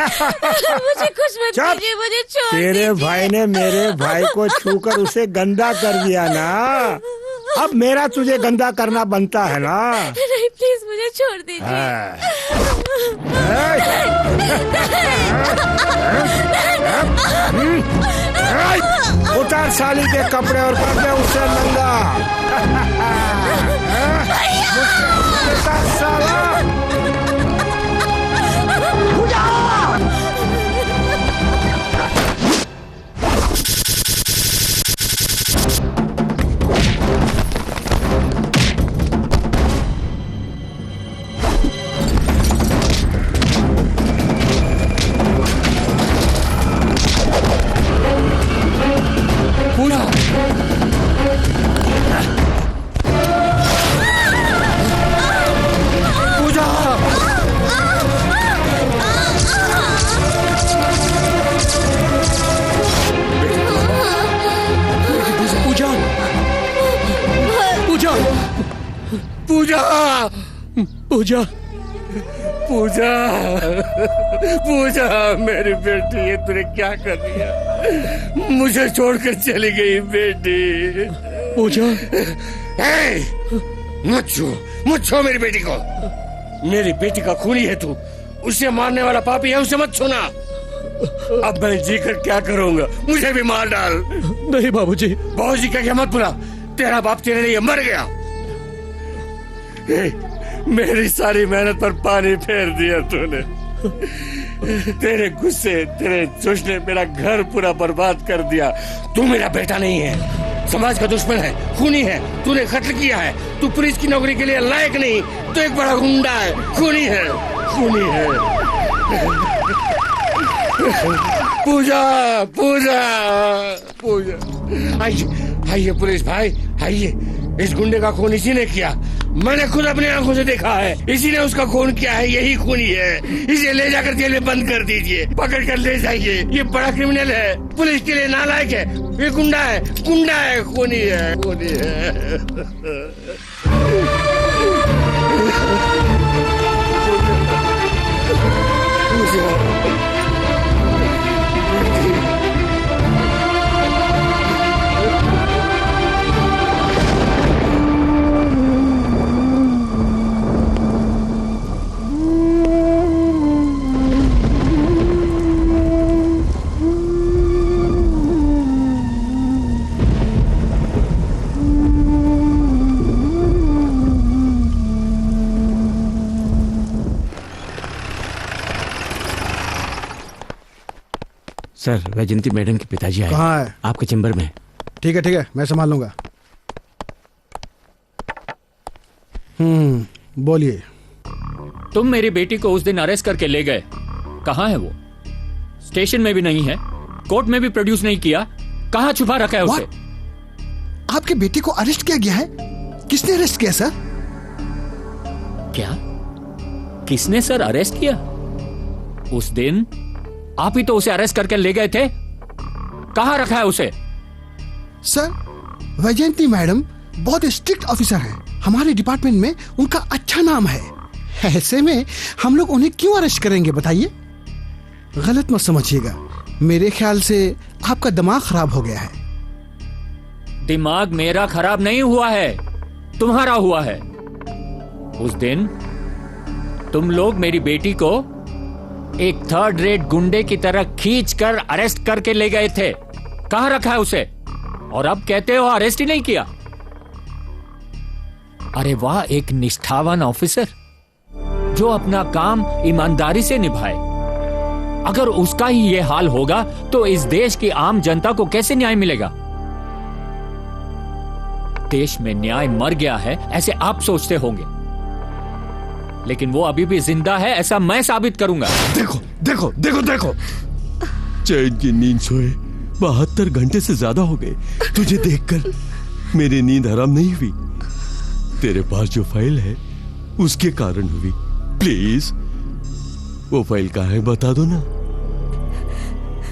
मुझे कुछ मत कीजिए, मुझे छोड़ दीजिए। तेरे भाई ने मेरे भाई को छूकर उसे गंदा कर दिया ना, अब मेरा तुझे गंदा करना बनता है ना। नहीं प्लीज मुझे छोड़ दीजिए। उतार साली के कपड़े और कर दे उससे नंगा। साला पूजा पूजा पूजा पूजा पूजा पूजा पूजा पूजा मेरी बेटी, ये तूने क्या कर दिया? मुझे छोड़कर चली गई बेटी। पूजा मत छू मेरी बेटी को। मेरी बेटी का खूनी है तू, उसे मारने वाला पापी है, उसे मत छूना। अब मैं जीकर क्या करूंगा? मुझे भी मार डाल। नहीं बाबूजी। बाबूजी का क्या मत बुला, तेरा बाप तेरे लिए मर गया। मेरी सारी मेहनत पर पानी फेर दिया तूने। तेरे गुस्से, तेरे जोश ने मेरा घर पूरा बर्बाद कर दिया। तू मेरा बेटा नहीं है, समाज का दुश्मन है, खूनी है, तूने कत्ल किया है। तू पुलिस की नौकरी के लिए लायक नहीं, तू एक बड़ा गुंडा है, खूनी है, खूनी है। पूजा पूजा पूजा आइए आइए पुलिस भाई आइए। इस गुंडे का खून इसी ने किया, मैंने खुद अपनी आंखों से देखा है। इसी ने उसका खून किया है, यही खूनी है। इसे ले जाकर जेल में बंद कर दीजिए, पकड़ कर ले जाइए। ये बड़ा क्रिमिनल है, पुलिस के लिए नालायक है, ये गुंडा है, खूनी है, खूनी है। सर, वैजयंती मैडम के पिताजी आए। कहाँ है? आपके चैम्बर में। ठीक है, मैं संभाल लूंगा। बोलिए। तुम मेरी बेटी को उस दिन अरेस्ट करके ले गए, कहाँ है वो? स्टेशन में भी नहीं है, कोर्ट में भी प्रोड्यूस नहीं किया, कहाँ छुपा रखा है उसे? आपके बेटे को अरेस्ट किया गया है? किसने अरेस्ट किया सर? क्या? किसने सर अरेस्ट किया? उस दिन आप ही तो उसे अरेस्ट करके ले गए थे, कहाँ रखा है उसे? सर, वैजयंती मैडम बहुत स्ट्रिक्ट ऑफिसर हैं। हमारे डिपार्टमेंट में उनका अच्छा नाम है। ऐसे में हम लोग उन्हें क्यों अरेस्ट करेंगे बताइए? गलत मत समझिएगा, मेरे ख्याल से आपका दिमाग खराब हो गया है। दिमाग मेरा खराब नहीं हुआ है, तुम्हारा हुआ है। उस दिन तुम लोग मेरी बेटी को एक थर्ड रेट गुंडे की तरह खींचकर अरेस्ट करके ले गए थे, कहां रखा है उसे? और अब कहते हो अरेस्ट ही नहीं किया। अरे वाह, एक निष्ठावान ऑफिसर जो अपना काम ईमानदारी से निभाए। अगर उसका ही ये हाल होगा तो इस देश की आम जनता को कैसे न्याय मिलेगा? देश में न्याय मर गया है ऐसे आप सोचते होंगे, लेकिन वो अभी भी जिंदा है ऐसा मैं साबित करूंगा। देखो देखो देखो देखो, चैन की नींद सोए 72 घंटे से ज्यादा हो गए। तुझे देखकर मेरी नींद हराम नहीं हुई, तेरे पास जो फाइल है उसके कारण हुई। प्लीज वो फाइल कहाँ है बता दो ना।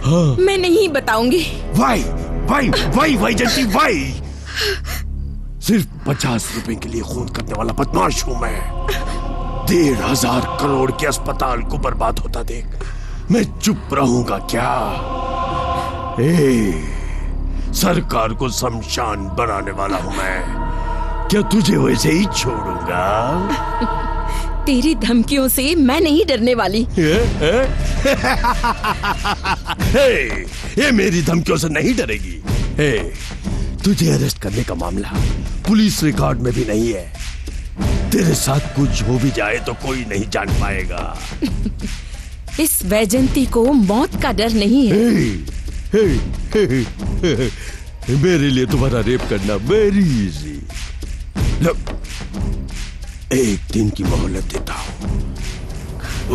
हाँ, मैं नहीं बताऊंगी। वाई वाई वाई वाई जंती वाई, सिर्फ 50 रुपए के लिए खून करने वाला बदमाश हूं मैं। 1,500 करोड़ के अस्पताल को बर्बाद होता देख मैं चुप रहूंगा क्या? सरकार को शमशान बनाने वाला हूं मैं। क्या तुझे वैसे ही छोड़ूंगा? तेरी धमकियों से मैं नहीं डरने वाली। ये मेरी धमकियों से नहीं डरेगी। तुझे अरेस्ट करने का मामला पुलिस रिकॉर्ड में भी नहीं है। तेरे साथ कुछ हो भी जाए तो कोई नहीं जान पाएगा। इस वैजंती को मौत का डर नहीं है। मेरे लिए तुम्हारा रेप करना वेरी इजी। एक दिन की मोहलत देता हूं।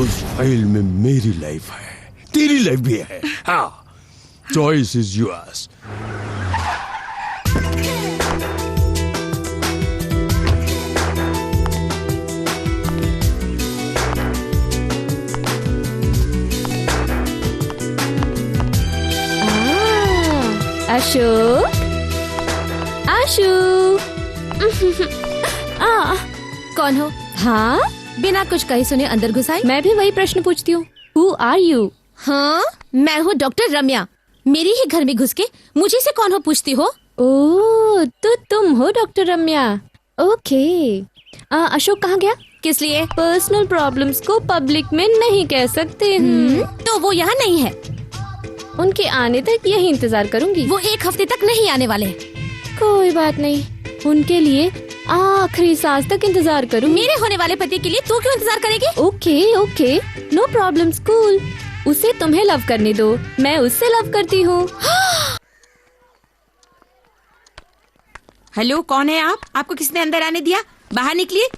उस फाइल में मेरी लाइफ है, तेरी लाइफ भी है। हाँ, चॉइस इज योर्स। अशोक, कौन हो? हाँ, बिना कुछ कहे सुने अंदर घुस आई। मैं भी वही प्रश्न पूछती हूँ। Who are you? हाँ, मैं हूँ डॉक्टर रम्या। मेरे ही घर में घुस के मुझे से कौन हो पूछती हो? ओह, तो तुम हो डॉक्टर रम्या। ओके। अशोक कहाँ गया? किस लिए? पर्सनल प्रॉब्लम्स को पब्लिक में नहीं कह सकते। तो वो यहाँ नहीं है। उनके आने तक यही इंतजार करूंगी। वो एक हफ्ते तक नहीं आने वाले। कोई बात नहीं, उनके लिए आखिरी सांस तक इंतजार करूंगी। मेरे होने वाले पति के लिए तू क्यों इंतजार करेगी? Okay okay, no problem. Cool. उसे तुम्हें लव करने दो, मैं उससे लव करती हूँ। हेलो, कौन है आप? आपको किसने अंदर आने दिया? बाहर निकलिए,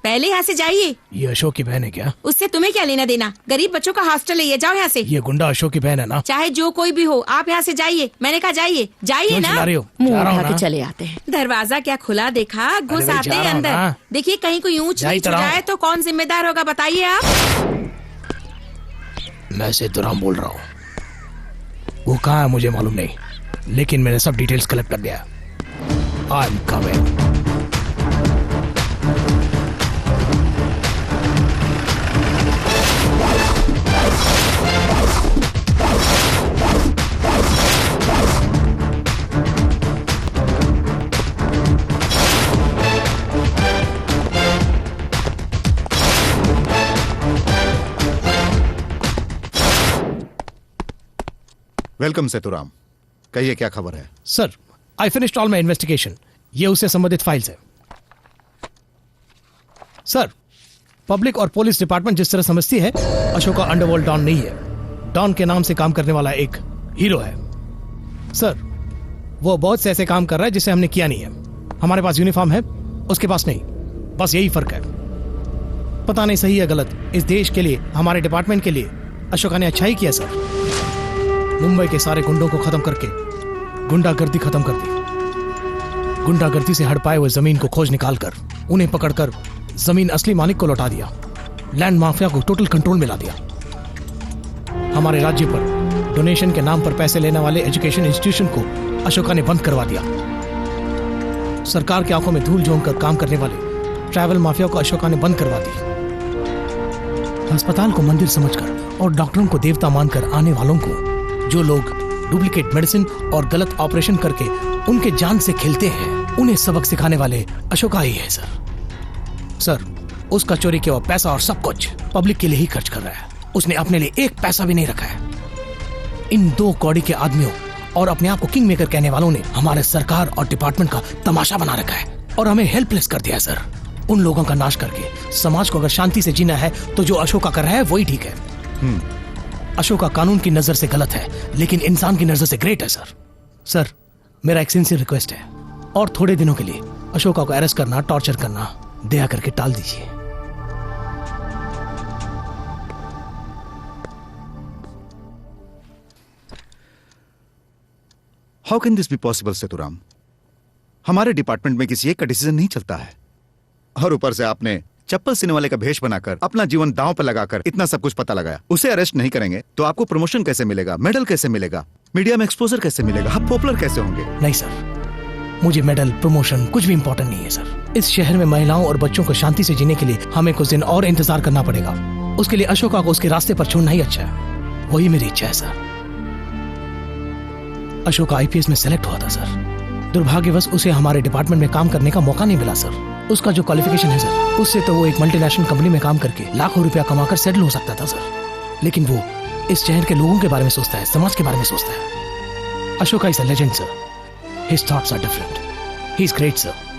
पहले यहाँ से जाइए। ये अशोक की बहन है क्या? उससे तुम्हें क्या लेना देना? गरीब बच्चों का हॉस्टल है ये, जाओ यहाँ से। ये गुंडा अशोक की बहन है ना? चाहे जो कोई भी हो, आप यहाँ से जाइए। मैंने कहा जाइए, जाइए ना। मुंह उठा के चले आते हैं। दरवाजा क्या खुला देखा? घुस आते हैं अंदर। देखिए कहीं कोई ऊंच नीच हो जाए तो कौन जिम्मेदार होगा बताइए आप। मैं सेतुराम बोल रहा हूँ। वो कहाँ है मुझे मालूम नहीं, लेकिन मैंने सब डिटेल्स कलेक्ट कर दिया। I am coming. Welcome Seturam, कहिए क्या खबर है? Sir, I finished all my investigation. ये उससे संबंधित फाइल्स है। सर, पब्लिक और पुलिस डिपार्टमेंट जिस तरह समझती है, अशोक का अंडरवर्ल्ड डॉन नहीं है। डॉन के नाम से काम करने वाला एक हीरो है। सर, वो बहुत से ऐसे काम कर रहा है जिसे हमने किया नहीं है। हमारे पास यूनिफॉर्म है, उसके पास नहीं। बस यही फर्क है। पता नहीं सही है गलत, इस देश के लिए, हमारे डिपार्टमेंट के लिए अशोका ने अच्छा ही किया सर। मुंबई के सारे गुंडों को खत्म करके गुंडागर्दी खत्म कर दी। गुंडागर्दी से हड़पाए हुए जमीन को खोज निकालकर उन्हें पकड़कर जमीन असली मालिक को लौटा दिया। लैंड माफिया को टोटल कंट्रोल में ला दिया। हमारे राज्य पर डोनेशन के नाम पर पैसे लेने वाले एजुकेशन इंस्टीट्यूशन को अशोका ने बंद करवा दिया। सरकार की आंखों में धूल झोंक कर काम करने वाले ट्रैवल माफिया को अशोका ने बंद करवा दी। अस्पताल को मंदिर समझकर और डॉक्टरों को देवता मानकर आने वालों को, जो लोग डुप्लीकेट मेडिसिन और गलत ऑपरेशन करके उनके जान से खेलते हैं, उन्हें सबक सिखाने वाले अशोका ही है सर। उसका चोरी किया हुआ पैसा और सब कुछ पब्लिक के लिए ही खर्च कर रहा है। उसने अपने लिए एक पैसा भी नहीं रखा है। इन दो कौड़ी के आदमियों और अपने आप को किंग मेकर कहने वालों ने हमारे सरकार और डिपार्टमेंट का तमाशा बना रखा है और हमें हेल्पलेस कर दिया सर। उन लोगों का नाश करके समाज को अगर शांति से जीना है तो जो अशोका कर रहा है वही ठीक है। अशोका कानून की नजर से गलत है, लेकिन इंसान की नजर से ग्रेट है सर। मेरा एक सिंसियर रिक्वेस्ट है, और थोड़े दिनों के लिए अशोका को अरेस्ट करना, टॉर्चर करना दया करके टाल दीजिए। How can this be possible Seturam? हमारे डिपार्टमेंट में किसी एक का डिसीजन नहीं चलता है, और ऊपर से आपने चप्पल सीने वाले का भेष बनाकर अपना जीवन दांव पर लगाकर इतना सब कुछ पता लगाया। उसे अरेस्ट नहीं करेंगे तो आपको प्रमोशन कैसे मिलेगा, मेडल कैसे मिलेगा, मीडिया में एक्सपोजर कैसे मिलेगा, आप पॉपुलर कैसे होंगे? नहीं सर, मुझे मेडल, प्रमोशन कुछ भी इंपॉर्टेंट नहीं है सर। इस शहर में महिलाओं और बच्चों को शांति से जीने के लिए हमें कुछ दिन और इंतजार करना पड़ेगा। उसके लिए अशोका को उसके रास्ते पर छोड़ना ही अच्छा है। वही मेरी इच्छा है सर। अशोक आईपीएस में सेलेक्ट हुआ था सर। दुर्भाग्यवश उसे हमारे डिपार्टमेंट में काम करने का मौका नहीं मिला सर। उसका जो क्वालिफिकेशन है सर, उससे तो वो एक मल्टीनेशनल कंपनी में काम करके लाखों रुपया कमाकर सेटल हो सकता था सर। लेकिन वो इस शहर के लोगों के बारे में सोचता है, समाज के बारे में सोचता है। Ashoka is a legend sir. His thoughts are different. He is great sir.